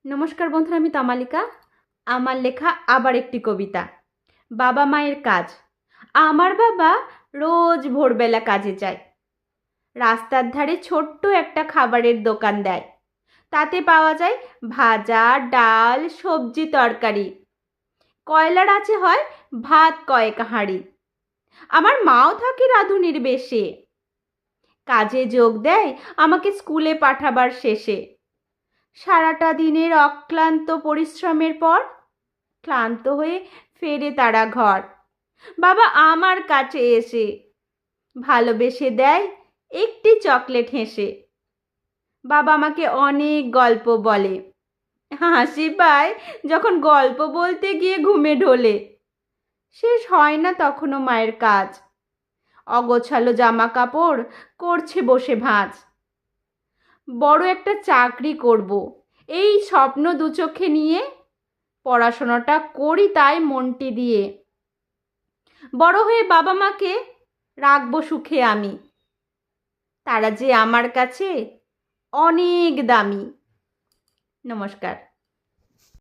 নমস্কার বন্ধুরা, আমি তমালিকা। আমার লেখা আবার একটি কবিতা, বাবা মায়ের কাজ। আমার বাবা রোজ ভোরবেলা কাজে যায়। রাস্তার ধারে ছোট্ট একটা খাবারের দোকান দেয়। তাতে পাওয়া যায় ভাজা, ডাল, সবজি, তরকারি। কয়লার আছে হয় ভাত কয়েক হাঁড়ি। আমার মাও থাকে রাঁধুনির বেশে। কাজে যোগ দেয় আমাকে স্কুলে পাঠাবার শেষে। সারাটা দিনের অক্লান্ত পরিশ্রমের পর ক্লান্ত হয়ে ফেরে তারা ঘর। বাবা আমার কাছে এসে ভালোবেসে দেয় একটি চকলেট হেসে। বাবা আমাকে অনেক গল্প বলে, হাসি পায় যখন গল্প বলতে গিয়ে ঘুমে ঢোলে। শেষ হয় না তখনও মায়ের কাজ, অগোছালো জামা কাপড় করছে বসে ভাঁজ। বড় একটা চাকরি করব, এই স্বপ্ন দু চোখে নিয়ে। পড়াশোনাটা করি তাই মনটি দিয়ে। বড় হয়ে বাবা মাকে রাখবো সুখে আমি। তারা যে আমার কাছে অনেক দামি। নমস্কার।